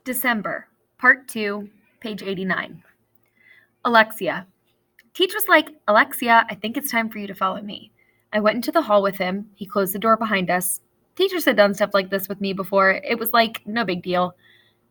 December, Part 2, page 89. Alexia. Teach was like, Alexia, I think it's time for you to follow me. I went into the hall with him. He closed the door behind us. Teachers had done stuff like this with me before. It was like, no big deal.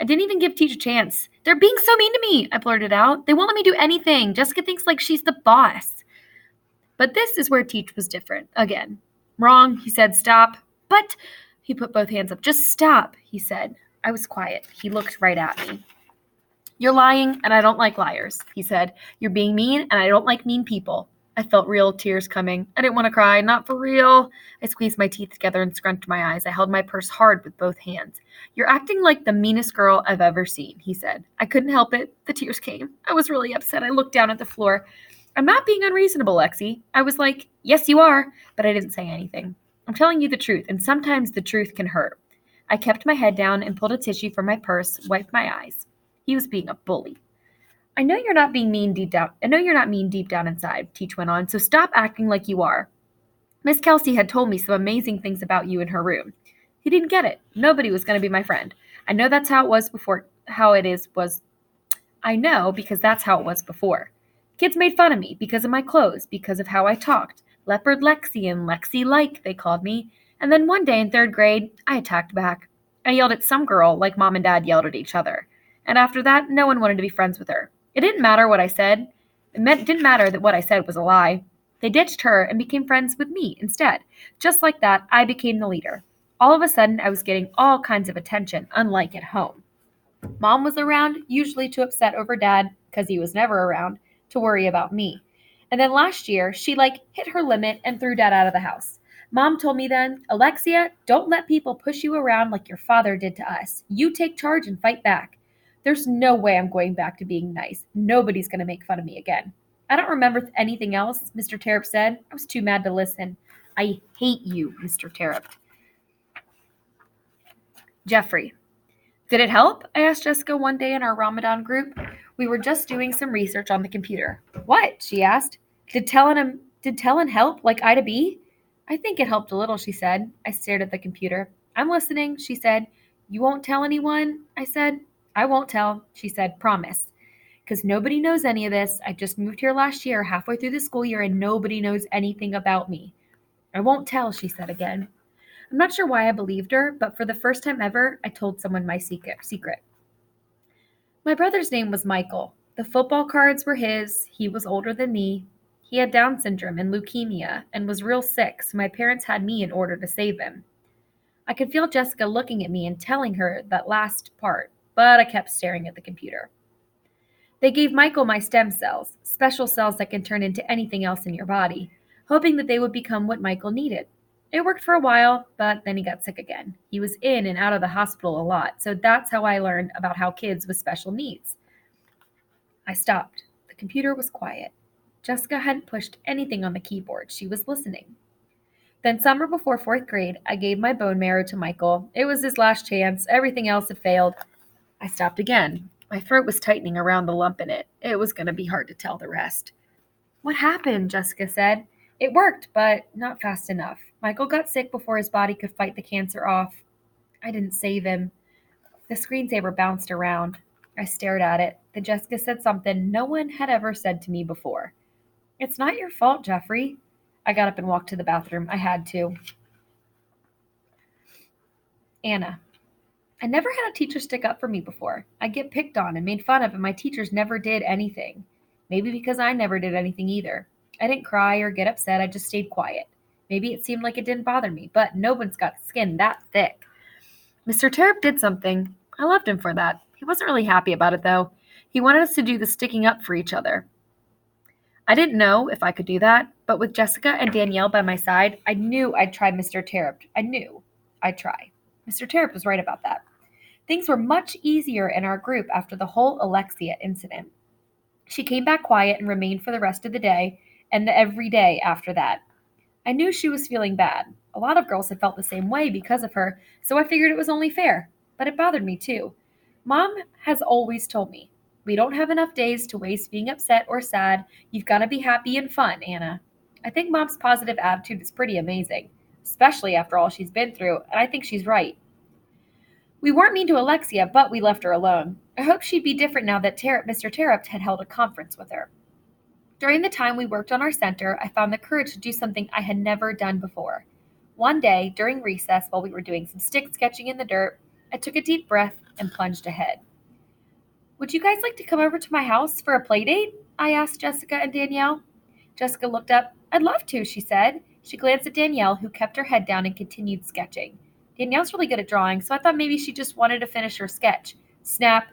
I didn't even give Teach a chance. They're being so mean to me, I blurted out. They won't let me do anything. Jessica thinks like she's the boss. But this is where Teach was different. Again. Wrong, he said, stop. But, he put both hands up. Just stop, he said. I was quiet. He looked right at me. You're lying, and I don't like liars, he said. You're being mean, and I don't like mean people. I felt real tears coming. I didn't want to cry, not for real. I squeezed my teeth together and scrunched my eyes. I held my purse hard with both hands. You're acting like the meanest girl I've ever seen, he said. I couldn't help it. The tears came. I was really upset. I looked down at the floor. I'm not being unreasonable, Lexi. I was like, yes, you are, but I didn't say anything. I'm telling you the truth, and sometimes the truth can hurt. I kept my head down and pulled a tissue from my purse, wiped my eyes. He was being a bully. I know you're not being mean deep down. I know you're not mean deep down inside, Teach went on, so stop acting like you are. Miss Kelsey had told me some amazing things about you in her room. He didn't get it. Nobody was going to be my friend. I know that's how it was before. I know because that's how it was before. Kids made fun of me because of my clothes, because of how I talked. Leopard Lexi and Lexi-like, they called me. And then one day in 3rd grade, I attacked back. I yelled at some girl like Mom and Dad yelled at each other. And after that, no one wanted to be friends with her. It didn't matter what I said. It didn't matter that what I said was a lie. They ditched her and became friends with me instead. Just like that, I became the leader. All of a sudden, I was getting all kinds of attention, unlike at home. Mom was around, usually too upset over Dad, because he was never around, to worry about me. And then last year, she hit her limit and threw Dad out of the house. Mom told me then, Alexia, don't let people push you around like your father did to us. You take charge and fight back. There's no way I'm going back to being nice. Nobody's going to make fun of me again. I don't remember anything else, Mr. Terupt said. I was too mad to listen. I hate you, Mr. Terupt. Jeffrey. Did it help? I asked Jessica one day in our Ramadan group. We were just doing some research on the computer. What? She asked. Did telling help like Ida B? I think it helped a little, she said. I stared at the computer. I'm listening, she said. You won't tell anyone? I said. I won't tell, she said. Promise. Because nobody knows any of this. I just moved here last year, halfway through the school year, and nobody knows anything about me. I won't tell, she said again. I'm not sure why I believed her, but for the first time ever, I told someone my secret. My brother's name was Michael. The football cards were his. He was older than me. He had Down syndrome and leukemia and was real sick, so my parents had me in order to save him. I could feel Jessica looking at me and telling her that last part, but I kept staring at the computer. They gave Michael my stem cells, special cells that can turn into anything else in your body, hoping that they would become what Michael needed. It worked for a while, but then he got sick again. He was in and out of the hospital a lot, so that's how I learned about how kids with special needs. I stopped. The computer was quiet. Jessica hadn't pushed anything on the keyboard. She was listening. Then summer before 4th grade, I gave my bone marrow to Michael. It was his last chance. Everything else had failed. I stopped again. My throat was tightening around the lump in it. It was going to be hard to tell the rest. What happened? Jessica said. It worked, but not fast enough. Michael got sick before his body could fight the cancer off. I didn't save him. The screensaver bounced around. I stared at it. Then Jessica said something no one had ever said to me before. It's not your fault, Jeffrey. I got up and walked to the bathroom. I had to. Anna. I never had a teacher stick up for me before. I'd get picked on and made fun of, and my teachers never did anything. Maybe because I never did anything either. I didn't cry or get upset. I just stayed quiet. Maybe it seemed like it didn't bother me, but no one's got skin that thick. Mr. Terupt did something. I loved him for that. He wasn't really happy about it, though. He wanted us to do the sticking up for each other. I didn't know if I could do that, but with Jessica and Danielle by my side, I knew I'd try Mr. Terupt. I knew I'd try. Mr. Terupt was right about that. Things were much easier in our group after the whole Alexia incident. She came back quiet and remained for the rest of the day and every day after that. I knew she was feeling bad. A lot of girls had felt the same way because of her, so I figured it was only fair. But it bothered me too. Mom has always told me, we don't have enough days to waste being upset or sad. You've got to be happy and fun, Anna. I think Mom's positive attitude is pretty amazing, especially after all she's been through, and I think she's right. We weren't mean to Alexia, but we left her alone. I hoped she'd be different now that Mr. Terupt had held a conference with her. During the time we worked on our center, I found the courage to do something I had never done before. One day, during recess, while we were doing some stick sketching in the dirt, I took a deep breath and plunged ahead. Would you guys like to come over to my house for a play date? I asked Jessica and Danielle. Jessica looked up. I'd love to, she said. She glanced at Danielle, who kept her head down and continued sketching. Danielle's really good at drawing, so I thought maybe she just wanted to finish her sketch. Snap!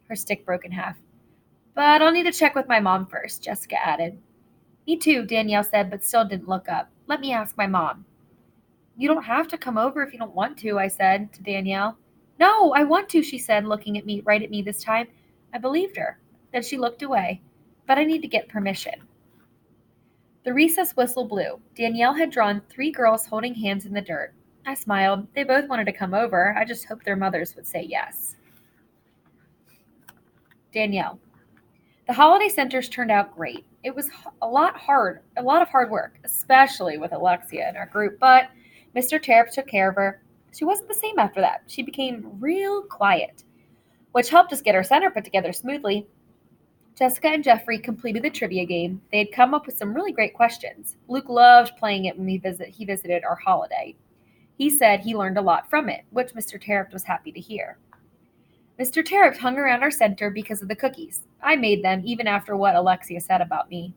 Her stick broke in half. But I'll need to check with my mom first, Jessica added. Me too, Danielle said, but still didn't look up. Let me ask my mom. You don't have to come over if you don't want to, I said to Danielle. No, I want to, she said, looking at me right at me this time. I believed her. Then she looked away. But I need to get permission. The recess whistle blew. Danielle had drawn 3 girls holding hands in the dirt. I smiled. They both wanted to come over. I just hoped their mothers would say yes. Danielle. The holiday centers turned out great. It was a lot of hard work, especially with Alexia in our group, but Mr. Terupt took care of her. She wasn't the same after that. She became real quiet, which helped us get our center put together smoothly. Jessica and Jeffrey completed the trivia game. They had come up with some really great questions. Luke loved playing it when he visited our holiday. He said he learned a lot from it, which Mr. Terupt was happy to hear. Mr. Terupt hung around our center because of the cookies. I made them even after what Alexia said about me.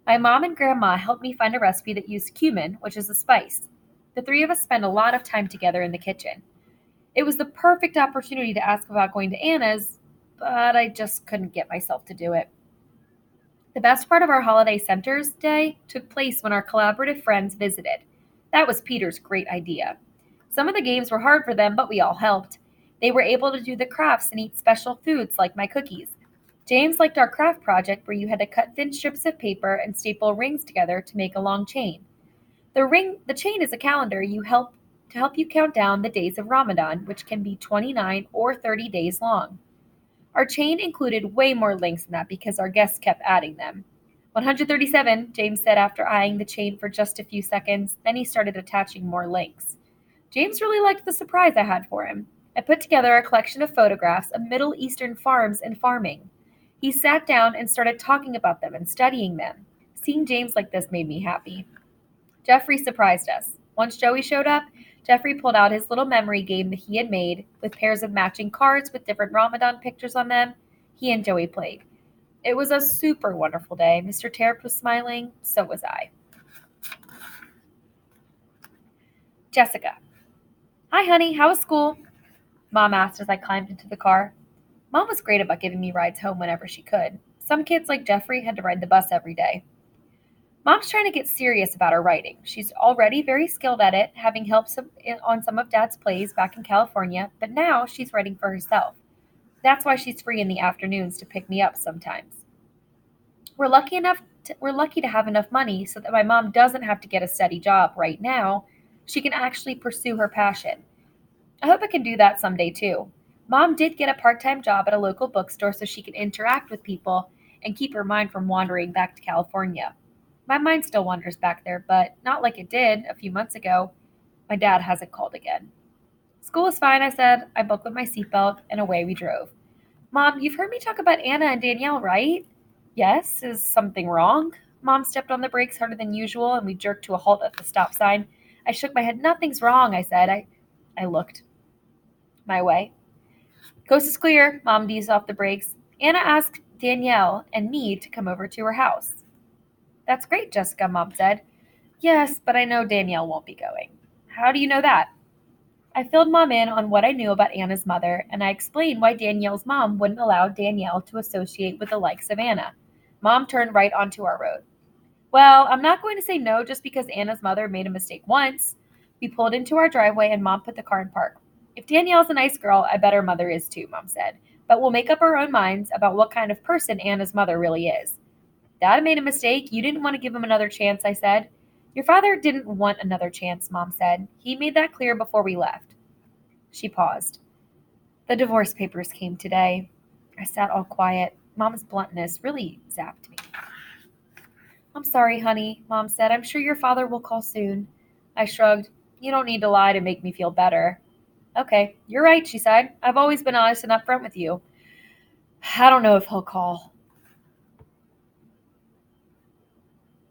My mom and grandma helped me find a recipe that used cumin, which is a spice. The 3 of us spent a lot of time together in the kitchen. It was the perfect opportunity to ask about going to Anna's, but I just couldn't get myself to do it. The best part of our holiday centers day took place when our collaborative friends visited. That was Peter's great idea. Some of the games were hard for them, but we all helped. They were able to do the crafts and eat special foods like my cookies. James liked our craft project where you had to cut thin strips of paper and staple rings together to make a long chain. The chain is a calendar to help you count down the days of Ramadan, which can be 29 or 30 days long. Our chain included way more links than that because our guests kept adding them. 137, James said after eyeing the chain for just a few seconds. Then he started attaching more links. James really liked the surprise I had for him. I put together a collection of photographs of Middle Eastern farms and farming. He sat down and started talking about them and studying them. Seeing James like this made me happy. Jeffrey surprised us. Once Joey showed up, Jeffrey pulled out his little memory game that he had made with pairs of matching cards with different Ramadan pictures on them. He and Joey played. It was a super wonderful day. Mr. Terupt was smiling, so was I. Jessica. Hi, honey. How was school? Mom asked as I climbed into the car. Mom was great about giving me rides home whenever she could. Some kids like Jeffrey had to ride the bus every day. Mom's trying to get serious about her writing. She's already very skilled at it, having helped on some of Dad's plays back in California, but now she's writing for herself. That's why she's free in the afternoons to pick me up sometimes. We're lucky to have enough money so that my mom doesn't have to get a steady job right now. She can actually pursue her passion. I hope I can do that someday too. Mom did get a part-time job at a local bookstore so she can interact with people and keep her mind from wandering back to California. My mind still wanders back there, but not like it did a few months ago. My dad hasn't called again. School is fine, I said. I buckled my seatbelt, and away we drove. Mom, you've heard me talk about Anna and Danielle, right? Yes. Is something wrong? Mom stepped on the brakes harder than usual, and we jerked to a halt at the stop sign. I shook my head. Nothing's wrong, I said. I looked my way. Coast is clear. Mom eased off the brakes. Anna asked Danielle and me to come over to her house. That's great, Jessica, Mom said. Yes, but I know Danielle won't be going. How do you know that? I filled Mom in on what I knew about Anna's mother, and I explained why Danielle's mom wouldn't allow Danielle to associate with the likes of Anna. Mom turned right onto our road. Well, I'm not going to say no just because Anna's mother made a mistake once. We pulled into our driveway and Mom put the car in park. If Danielle's a nice girl, I bet her mother is too, Mom said. But we'll make up our own minds about what kind of person Anna's mother really is. Dad made a mistake. You didn't want to give him another chance, I said. Your father didn't want another chance, Mom said. He made that clear before we left. She paused. The divorce papers came today. I sat all quiet. Mom's bluntness really zapped me. I'm sorry, honey, Mom said. I'm sure your father will call soon. I shrugged. You don't need to lie to make me feel better. Okay, you're right, she sighed. I've always been honest and upfront with you. I don't know if he'll call.